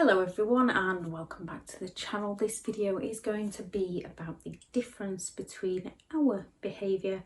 Hello everyone and welcome back to the channel. This video is going to be about the difference between our behaviour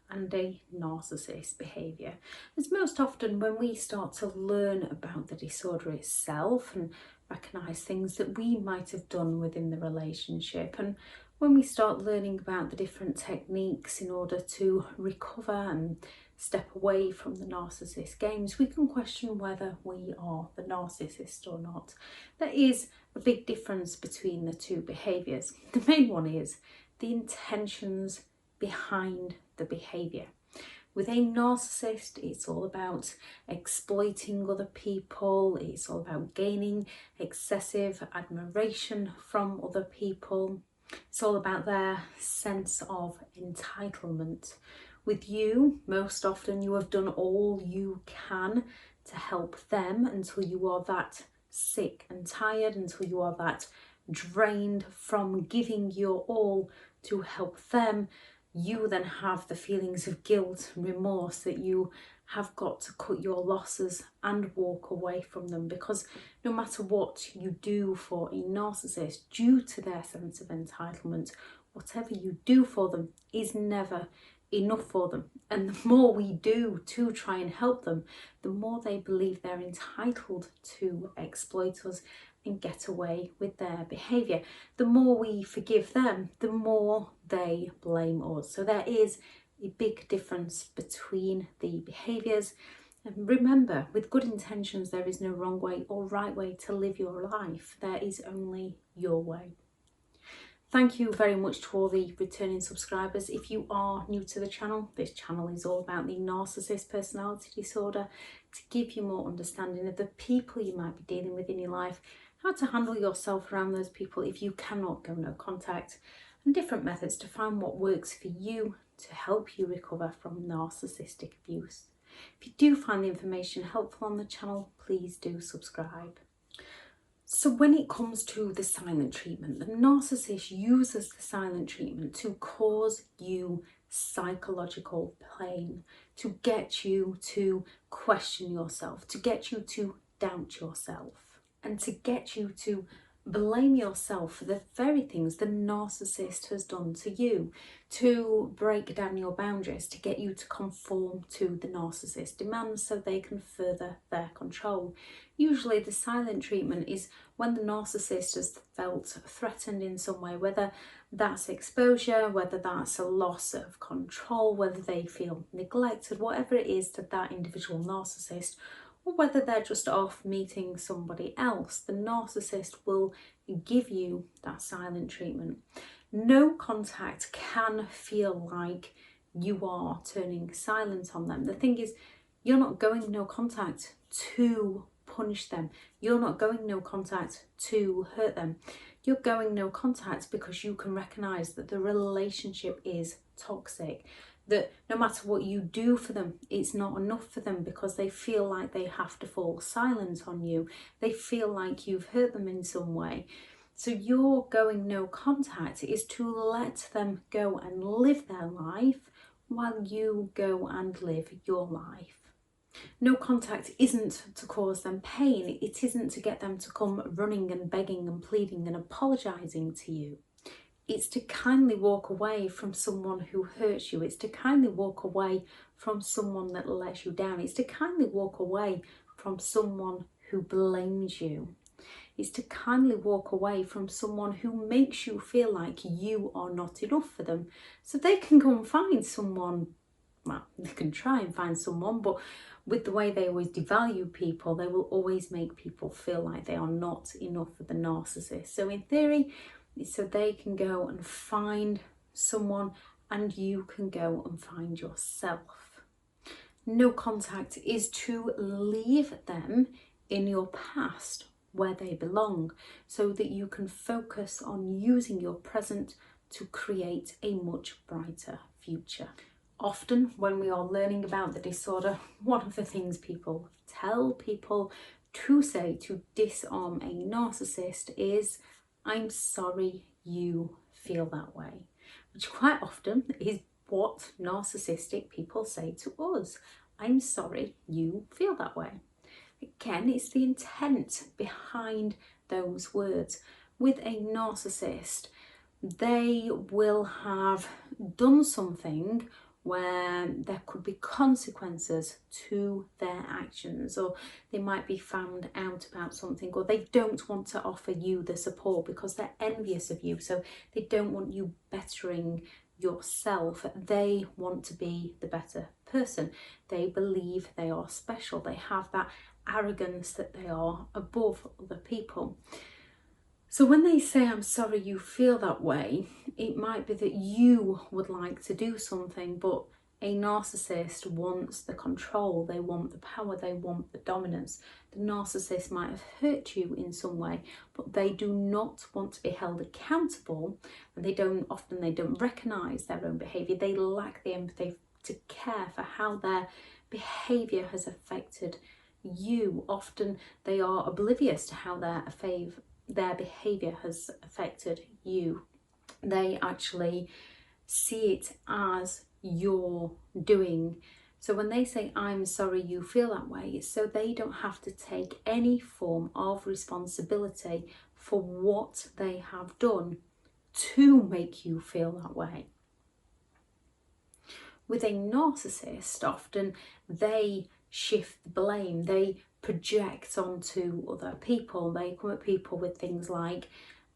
and a narcissist behaviour. As most often when we start to learn about the disorder itself and recognise things that we might have done within the relationship, and when we start learning about the different techniques in order to recover and step away from the narcissist games, we can question whether we are the narcissist or not. There is a big difference between the two behaviours. The main one is the intentions behind the behaviour. With a narcissist, it's all about exploiting other people, it's all about gaining excessive admiration from other people, it's all about their sense of entitlement. With you, most often you have done all you can to help them until you are that sick and tired, until you are that drained from giving your all to help them. You then have the feelings of guilt and remorse that you have got to cut your losses and walk away from them, because no matter what you do for a narcissist, due to their sense of entitlement, whatever you do for them is never enough for them. And the more we do to try and help them, the more they believe they're entitled to exploit us and get away with their behaviour. The more we forgive them, the more they blame us. So there is a big difference between the behaviours. And remember, with good intentions, there is no wrong way or right way to live your life. There is only your way. Thank you very much to all the returning subscribers. If you are new to the channel, this channel is all about the narcissist personality disorder, to give you more understanding of the people you might be dealing with in your life, how to handle yourself around those people if you cannot go no contact, and different methods to find what works for you to help you recover from narcissistic abuse. If you do find the information helpful on the channel, please do subscribe. So when it comes to the silent treatment, the narcissist uses the silent treatment to cause you psychological pain, to get you to question yourself, to get you to doubt yourself, and to get you to blame yourself for the very things the narcissist has done to you, to break down your boundaries, to get you to conform to the narcissist's demands so they can further their control. Usually the silent treatment is when the narcissist has felt threatened in some way, whether that's exposure, whether that's a loss of control, whether they feel neglected, whatever it is to that individual narcissist, or whether they're just off meeting somebody else, the narcissist will give you that silent treatment. No contact can feel like you are turning silent on them. The thing is, you're not going no contact to punish them. You're not going no contact to hurt them. You're going no contact because you can recognise that the relationship is toxic, that no matter what you do for them, it's not enough for them because they feel like they have to fall silent on you. They feel like you've hurt them in some way. So your going no contact is to let them go and live their life while you go and live your life. No contact isn't to cause them pain. It isn't to get them to come running and begging and pleading and apologising to you. It's to kindly walk away from someone who hurts you. It's to kindly walk away from someone that lets you down. It's to kindly walk away from someone who blames you. It's to kindly walk away from someone who makes you feel like you are not enough for them. So they can go and find someone, well, they can try and find someone, but with the way they always devalue people, they will always make people feel like they are not enough for the narcissist. So in theory, so they can go and find someone and you can go and find yourself. No contact is to leave them in your past where they belong, so that you can focus on using your present to create a much brighter future. Often when we are learning about the disorder, one of the things people tell people to say to disarm a narcissist is, "I'm sorry you feel that way," which quite often is what narcissistic people say to us. "I'm sorry you feel that way." Again, it's the intent behind those words. With a narcissist, they will have done something where there could be consequences to their actions, or they might be found out about something, or they don't want to offer you the support because they're envious of you, so they don't want you bettering yourself. They want to be the better person. They believe they are special. They have that arrogance that they are above other people. So when they say, I'm sorry you feel that way, it might be that you would like to do something, but a narcissist wants the control, they want the power, they want the dominance. The narcissist might have hurt you in some way, but they do not want to be held accountable, and they don't recognise their own behaviour. They lack the empathy to care for how their behaviour has affected you. Often they are oblivious to how their behaviour has affected you. They actually see it as your doing. So when they say, I'm sorry you feel that way, it's so they don't have to take any form of responsibility for what they have done to make you feel that way. With a narcissist, often they shift the blame, they project onto other people. They come at people with things like,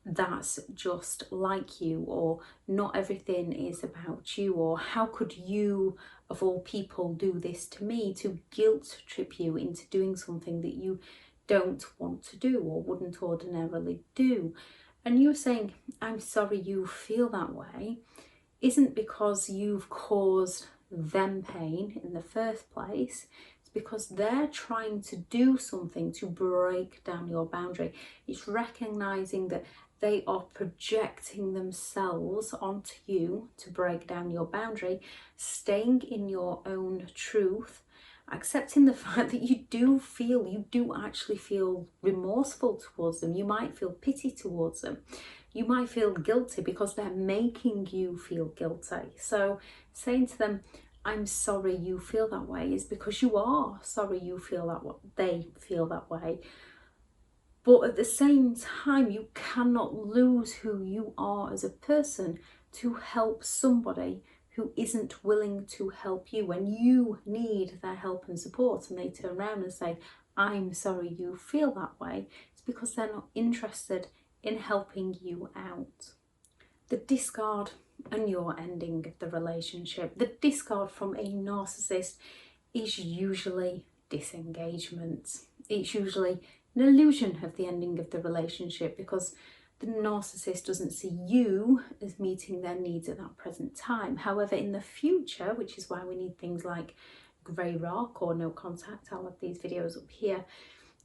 that's just like you, or not everything is about you, or how could you of all people do this to me, to guilt trip you into doing something that you don't want to do or wouldn't ordinarily do. And you're saying, I'm sorry you feel that way, isn't because you've caused them pain in the first place. It's because they're trying to do something to break down your boundary. It's recognizing that they are projecting themselves onto you to break down your boundary, staying in your own truth, accepting the fact that you do actually feel remorseful towards them. You might feel pity towards them. You might feel guilty because they're making you feel guilty. So saying to them, I'm sorry you feel that way, is because you are sorry you feel that way. They feel that way. But at the same time, you cannot lose who you are as a person to help somebody who isn't willing to help you when you need their help and support, and they turn around and say, I'm sorry you feel that way. It's because they're not interested in helping you out. The discard and your ending of the relationship. The discard from a narcissist is usually disengagement. It's usually an illusion of the ending of the relationship because the narcissist doesn't see you as meeting their needs at that present time. However, in the future, which is why we need things like grey rock or no contact, I'll have these videos up here.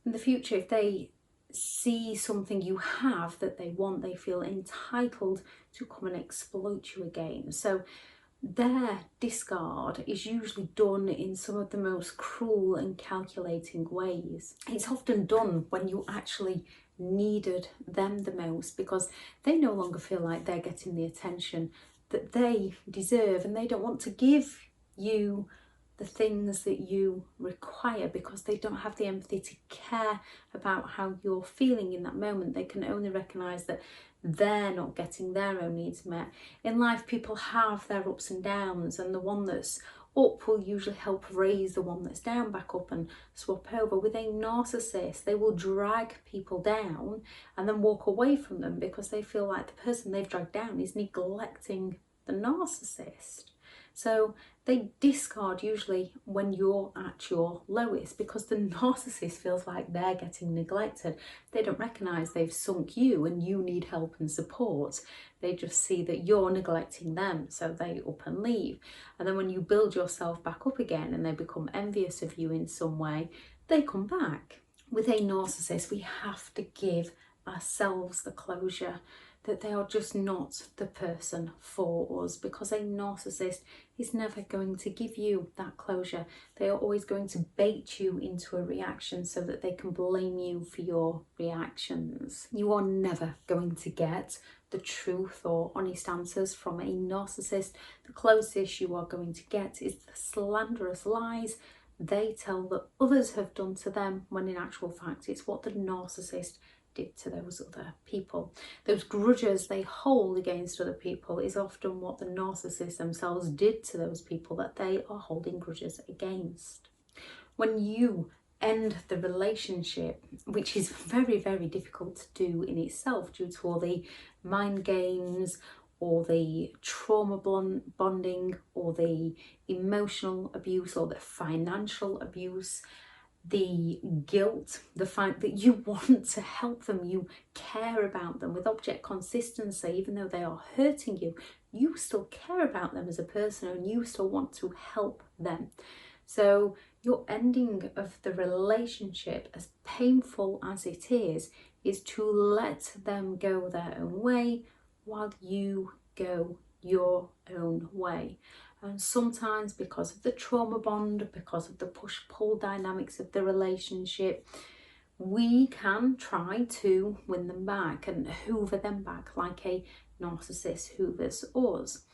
In the future, if they see something you have that they want, they feel entitled to come and exploit you again. So their discard is usually done in some of the most cruel and calculating ways. It's often done when you actually needed them the most, because they no longer feel like they're getting the attention that they deserve, and they don't want to give you the things that you require because they don't have the empathy to care about how you're feeling in that moment. They can only recognise that they're not getting their own needs met. In life, people have their ups and downs, and the one that's up will usually help raise the one that's down back up and swap over. With a narcissist, they will drag people down and then walk away from them because they feel like the person they've dragged down is neglecting the narcissist. So they discard usually when you're at your lowest, because the narcissist feels like they're getting neglected. They don't recognise they've sunk you and you need help and support. They just see that you're neglecting them, so they up and leave. And then when you build yourself back up again and they become envious of you in some way, they come back. With a narcissist, we have to give ourselves the closure that they are just not the person for us, because a narcissist is never going to give you that closure. They are always going to bait you into a reaction so that they can blame you for your reactions. You are never going to get the truth or honest answers from a narcissist. The closest you are going to get is the slanderous lies they tell that others have done to them, when in actual fact it's what the narcissist did to those other people. Those grudges they hold against other people is often what the narcissists themselves did to those people that they are holding grudges against. When you end the relationship, which is very, very difficult to do in itself due to all the mind games or the trauma bonding or the emotional abuse or the financial abuse, the guilt, the fact that you want to help them, you care about them with object consistency, even though they are hurting you, you still care about them as a person and you still want to help them. So your ending of the relationship, as painful as it is to let them go their own way while you go your own way. And sometimes because of the trauma bond, because of the push-pull dynamics of the relationship, we can try to win them back and hoover them back like a narcissist hoovers us.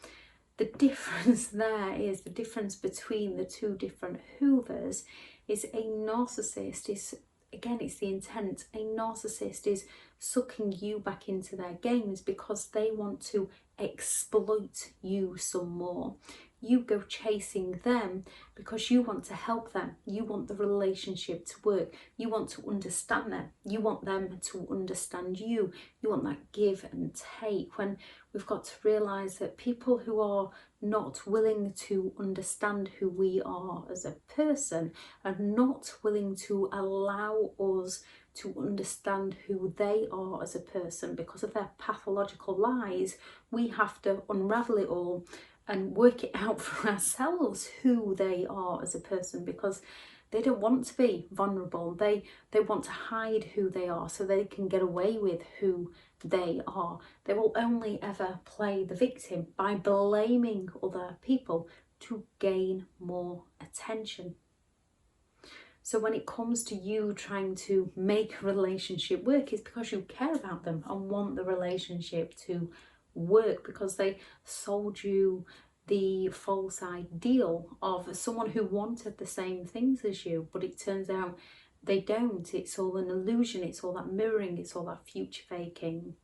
The difference there is, the difference between the two different hoovers is a narcissist is, again, it's the intent. A narcissist is sucking you back into their games because they want to exploit you some more. You go chasing them because you want to help them. You want the relationship to work. You want to understand them. You want them to understand you. You want that give and take, when we've got to realise that people who are not willing to understand who we are as a person are not willing to allow us to understand who they are as a person because of their pathological lies. We have to unravel it all and work it out for ourselves who they are as a person, because they don't want to be vulnerable. They want to hide who they are so they can get away with who they are. They will only ever play the victim by blaming other people to gain more attention. So when it comes to you trying to make a relationship work, it's because you care about them and want the relationship to work, because they sold you the false ideal of someone who wanted the same things as you, but it turns out they don't. It's all an illusion, it's all that mirroring, it's all that future faking.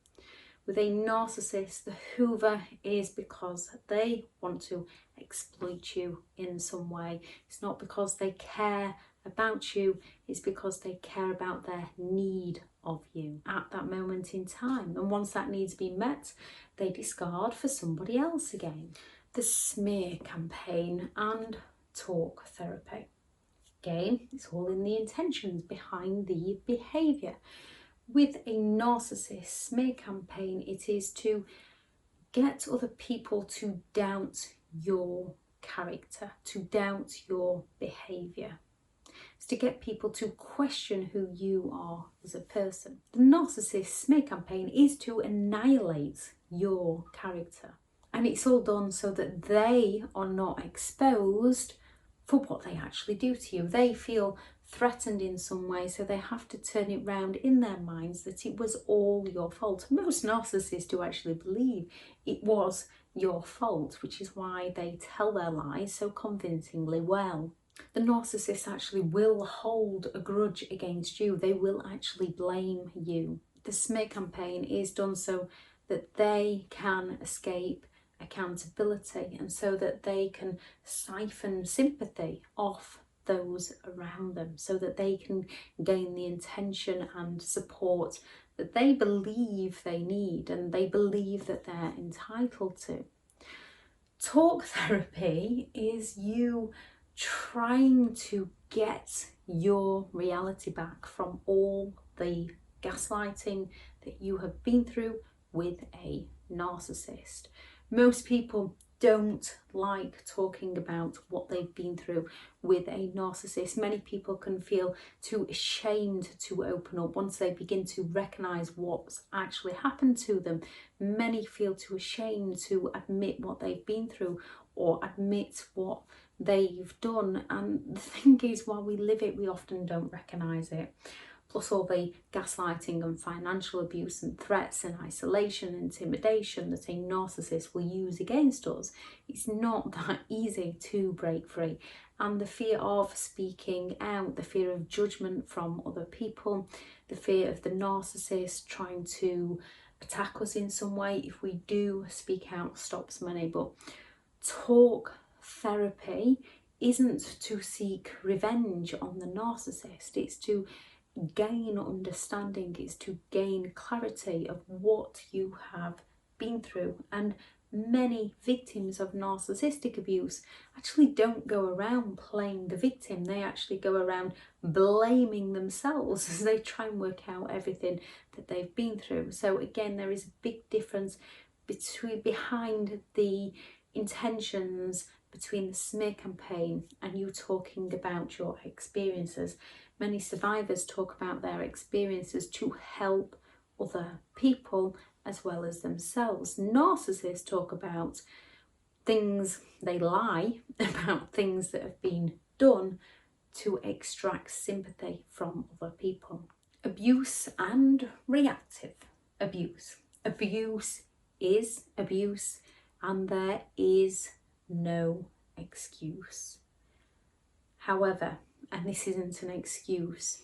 With a narcissist, the hoover is because they want to exploit you in some way. It's not because they care about you, it's because they care about their need of you at that moment in time. And once that need's been met, they discard for somebody else again. The smear campaign and talk therapy. Again, it's all in the intentions behind the behaviour. With a narcissist smear campaign, it is to get other people to doubt your character, to doubt your behaviour. It's to get people to question who you are as a person. The narcissist smear campaign is to annihilate your character. And it's all done so that they are not exposed for what they actually do to you. They feel threatened in some way, so they have to turn it round in their minds that it was all your fault. Most narcissists do actually believe it was your fault, which is why they tell their lies so convincingly well. The narcissist actually will hold a grudge against you. They will actually blame you. The smear campaign is done so that they can escape accountability and so that they can siphon sympathy off those around them, so that they can gain the attention and support that they believe they need and they believe that they're entitled to. Talk therapy is you trying to get your reality back from all the gaslighting that you have been through with a narcissist. Most people don't like talking about what they've been through with a narcissist. Many people can feel too ashamed to open up once they begin to recognise what's actually happened to them. Many feel too ashamed to admit what they've been through or admit what they've done. And the thing is, while we live it, we often don't recognise it. Plus all the gaslighting and financial abuse and threats and isolation and intimidation that a narcissist will use against us, it's not that easy to break free. and the fear of speaking out, the fear of judgment from other people, the fear of the narcissist trying to attack us in some way if we do speak out stops many. But talk therapy isn't to seek revenge on the narcissist, it's to gain understanding, it's to gain clarity of what you have been through. And many victims of narcissistic abuse actually don't go around playing the victim, they actually go around blaming themselves as they try and work out everything that they've been through. So again, there is a big difference behind the intentions between the smear campaign and you talking about your experiences. Many survivors talk about their experiences to help other people as well as themselves. Narcissists talk about things, they lie about things that have been done to extract sympathy from other people. Abuse and reactive abuse. Abuse is abuse and there is no excuse. However, and this isn't an excuse,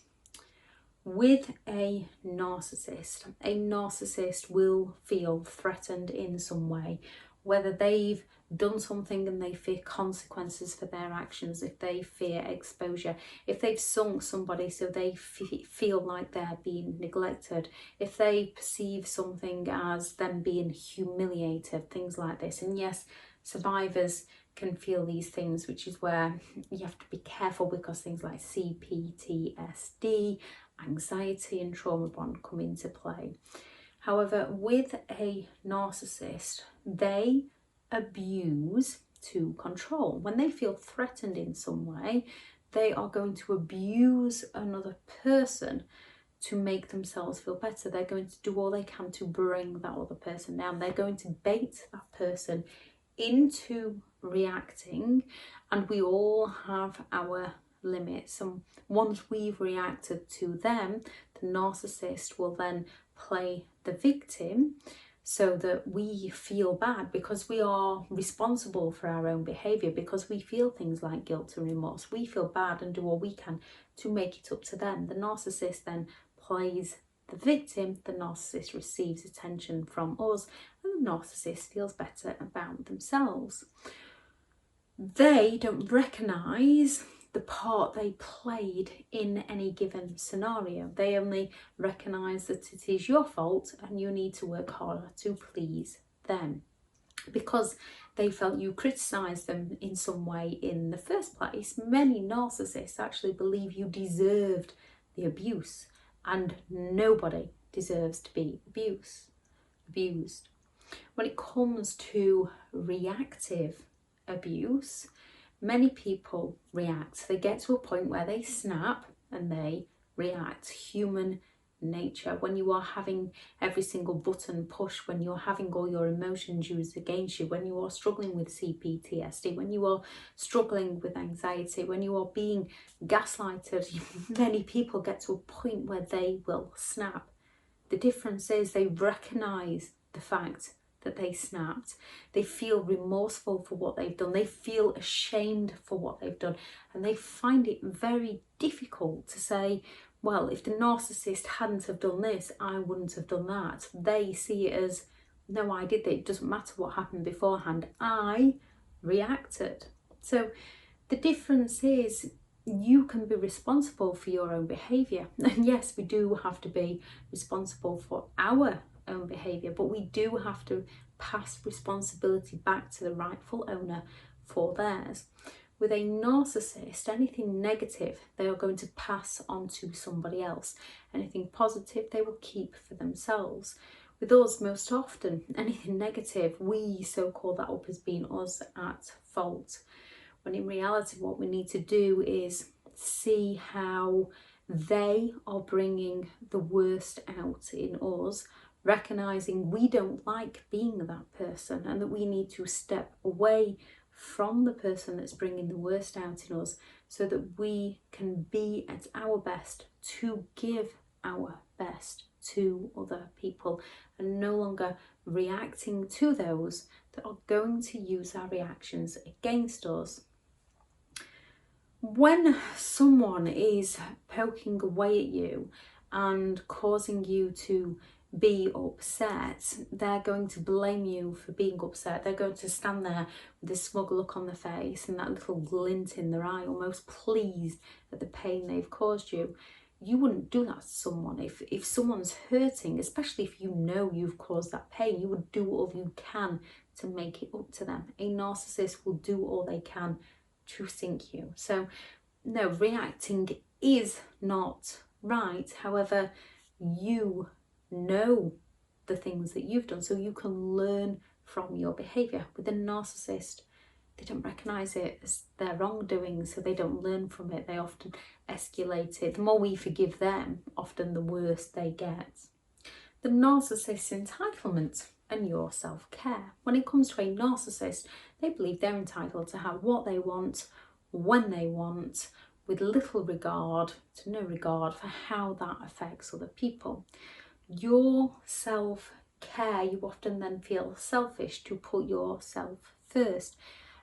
with a narcissist will feel threatened in some way, whether they've done something and they fear consequences for their actions, if they fear exposure, if they've sunk somebody so they feel like they're being neglected, if they perceive something as them being humiliated, things like this. And yes, survivors can feel these things, which is where you have to be careful because things like CPTSD, anxiety and trauma bond come into play. However, with a narcissist, they abuse to control. When they feel threatened in some way, they are going to abuse another person to make themselves feel better. They're going to do all they can to bring that other person down. They're going to bait that person into reacting, and we all have our limits, and once we've reacted to them, the narcissist will then play the victim so that we feel bad because we are responsible for our own behaviour, because we feel things like guilt and remorse. We feel bad and do all we can to make it up to them. The narcissist then plays the victim, the narcissist receives attention from us, and the narcissist feels better about themselves. They don't recognise the part they played in any given scenario. They only recognise that it is your fault and you need to work harder to please them, because they felt you criticised them in some way in the first place. Many narcissists actually believe you deserved the abuse, and nobody deserves to be abused. When it comes to reactive abuse, many people react. They get to a point where they snap and they react. Human nature. When you are having every single button pushed, when you're having all your emotions used against you, when you are struggling with CPTSD, when you are struggling with anxiety, when you are being gaslighted, many people get to a point where they will snap. The difference is they recognise the fact that they snapped. They feel remorseful for what they've done. They feel ashamed for what they've done. And they find it very difficult to say, well, if the narcissist hadn't have done this, I wouldn't have done that. They see it as, no, I did that. It doesn't matter what happened beforehand. I reacted. So the difference is you can be responsible for your own behaviour. And yes, we do have to be responsible for our own behaviour, but we do have to pass responsibility back to the rightful owner for theirs. With a narcissist, anything negative they are going to pass on to somebody else. Anything positive they will keep for themselves. With us, most often, anything negative, we so call that up as being us at fault. When in reality, what we need to do is see how they are bringing the worst out in us, recognising we don't like being that person and that we need to step away from the person that's bringing the worst out in us so that we can be at our best to give our best to other people and no longer reacting to those that are going to use our reactions against us. When someone is poking away at you and causing you to be upset, they're going to blame you for being upset. They're going to stand there with a smug look on their face and that little glint in their eye, almost pleased at the pain they've caused you. You wouldn't do that to someone. If someone's hurting, especially if you know you've caused that pain, you would do all you can to make it up to them. A narcissist will do all they can to sink you. So no, reacting is not right. However, you know the things that you've done, so you can learn from your behaviour. With a narcissist, they don't recognise it as their wrongdoing, so they don't learn from it. They often escalate it. The more we forgive them, often the worse they get. The narcissist's entitlement and your self-care. When it comes to a narcissist, they believe they're entitled to have what they want, when they want, with little regard to no regard for how that affects other people. Your self-care, you often then feel selfish to put yourself first.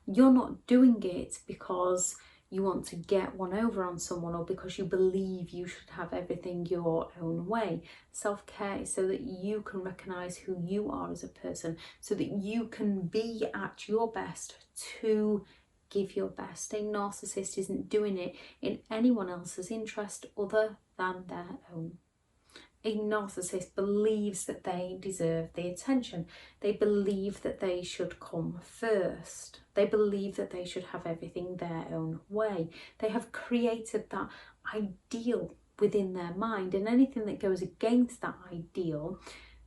You're not doing it because you want to get one over on someone or because you believe you should have everything your own way. Self-care is so that you can recognise who you are as a person, so that you can be at your best to give your best. A narcissist isn't doing it in anyone else's interest other than their own. A narcissist believes that they deserve the attention. They believe that they should come first. They believe that they should have everything their own way. They have created that ideal within their mind, and anything that goes against that ideal,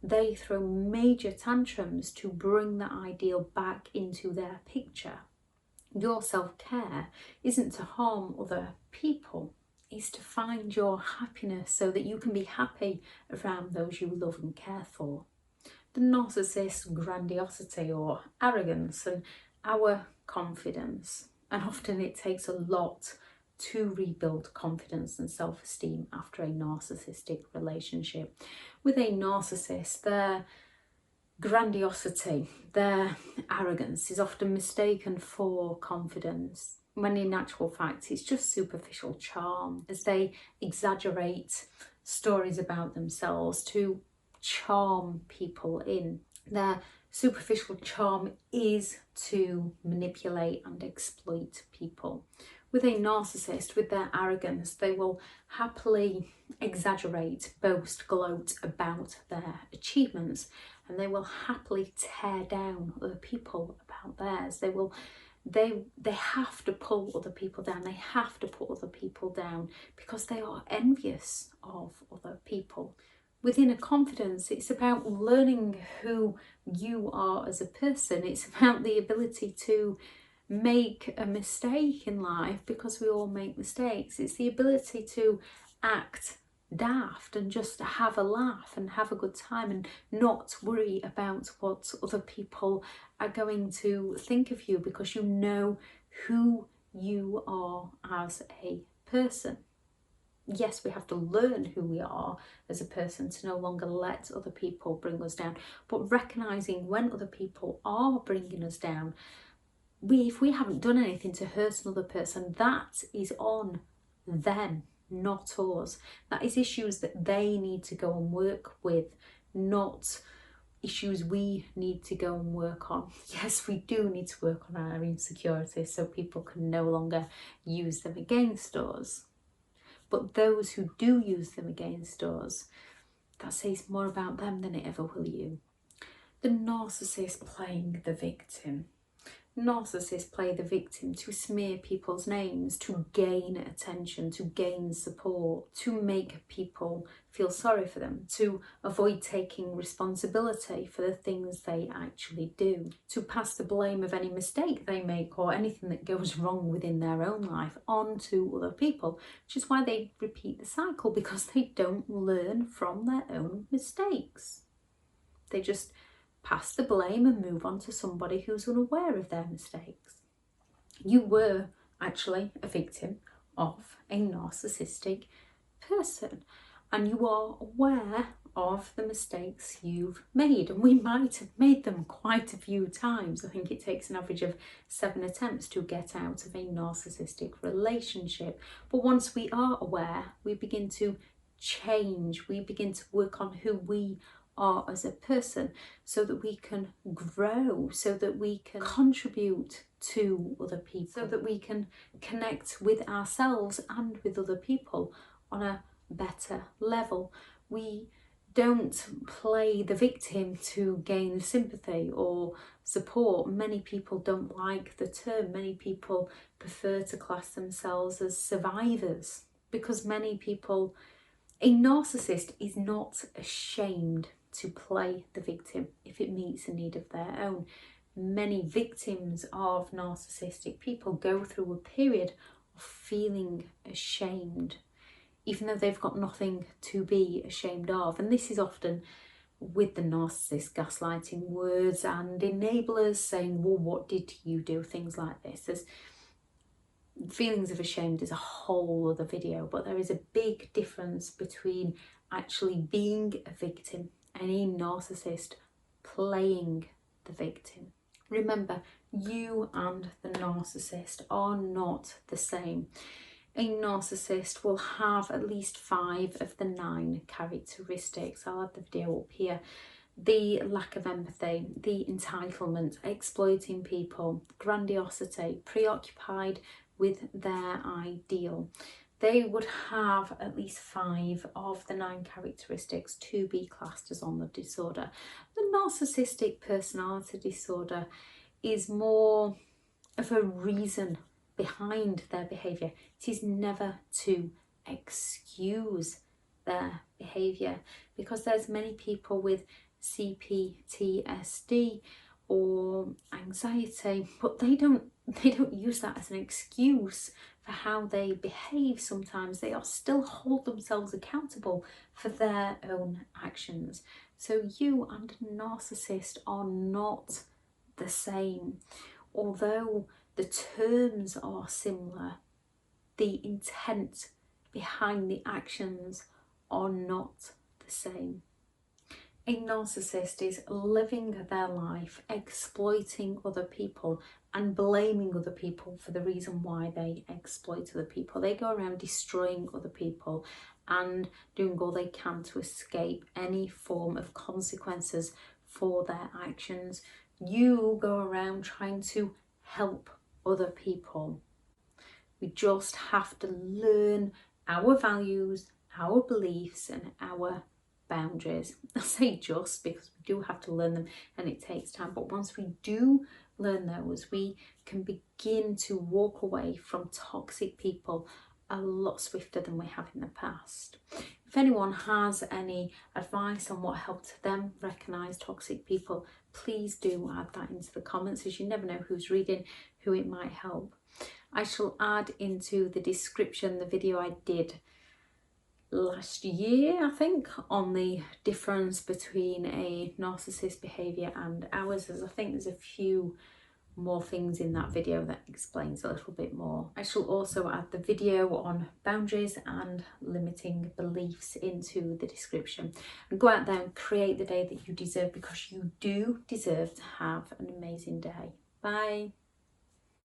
they throw major tantrums to bring that ideal back into their picture. Your self-care isn't to harm other people. Is to find your happiness so that you can be happy around those you love and care for. The narcissist's grandiosity or arrogance and our confidence. And often it takes a lot to rebuild confidence and self-esteem after a narcissistic relationship. With a narcissist, their grandiosity, their arrogance is often mistaken for confidence, when in actual fact it's just superficial charm, as they exaggerate stories about themselves to charm people in. Their superficial charm is to manipulate and exploit people. With a narcissist, with their arrogance, they will happily exaggerate, boast, gloat about their achievements, and they will happily tear down other people about theirs. They have to pull other people down. They have to put other people down because they are envious of other people. Within a confidence, it's about learning who you are as a person. It's about the ability to make a mistake in life, because we all make mistakes. It's the ability to act daft and just have a laugh and have a good time and not worry about what other people are going to think of you, because you know who you are as a person. Yes, we have to learn who we are as a person to no longer let other people bring us down, but recognising when other people are bringing us down, if we haven't done anything to hurt another person, that is on them, not us. That is issues that they need to go and work with, not issues we need to go and work on. Yes, we do need to work on our insecurities so people can no longer use them against us. But those who do use them against us, that says more about them than it ever will you. The narcissist playing the victim. Narcissists play the victim to smear people's names, to gain attention, to gain support, to make people feel sorry for them, to avoid taking responsibility for the things they actually do, to pass the blame of any mistake they make or anything that goes wrong within their own life onto other people, which is why they repeat the cycle, because they don't learn from their own mistakes. They just pass the blame and move on to somebody who's unaware of their mistakes. You were actually a victim of a narcissistic person, and you are aware of the mistakes you've made, and we might have made them quite a few times. I think it takes an average of 7 attempts to get out of a narcissistic relationship. But once we are aware, we begin to change, we begin to work on who we are as a person, so that we can grow, so that we can contribute to other people, so that we can connect with ourselves and with other people on a better level. We don't play the victim to gain sympathy or support. Many people don't like the term. Many people prefer to class themselves as survivors, because many people, a narcissist is not ashamed to play the victim if it meets a need of their own. Many victims of narcissistic people go through a period of feeling ashamed, even though they've got nothing to be ashamed of. And this is often with the narcissist gaslighting words and enablers saying, well, what did you do? Things like this. There's feelings of ashamed is a whole other video, but there is a big difference between actually being a victim and a narcissist playing the victim. Remember, you and the narcissist are not the same. A narcissist will have at least 5 of the 9 characteristics. I'll add the video up here. The lack of empathy, the entitlement, exploiting people, grandiosity, preoccupied with their ideal. They would have at least 5 of the 9 characteristics to be classed as on the disorder. The narcissistic personality disorder is more of a reason behind their behaviour. It is never to excuse their behaviour, because there's many people with CPTSD or anxiety, but they don't use that as an excuse for how they behave. Sometimes they are still hold themselves accountable for their own actions. So you and a narcissist are not the same. Although the terms are similar, the intent behind the actions are not the same. A narcissist is living their life exploiting other people and blaming other people for the reason why they exploit other people. They go around destroying other people and doing all they can to escape any form of consequences for their actions. You go around trying to help other people. We just have to learn our values, our beliefs and our boundaries. I say just because we do have to learn them and it takes time, but once we do learn those, we can begin to walk away from toxic people a lot swifter than we have in the past. If anyone has any advice on what helped them recognise toxic people, please do add that into the comments, as you never know who's reading, who it might help. I shall add into the description the video I did last year, I think, on the difference between a narcissist behaviour and ours, as I think there's a few more things in that video that explains a little bit more. I shall also add the video on boundaries and limiting beliefs into the description. And go out there and create the day that you deserve, because you do deserve to have an amazing day. Bye.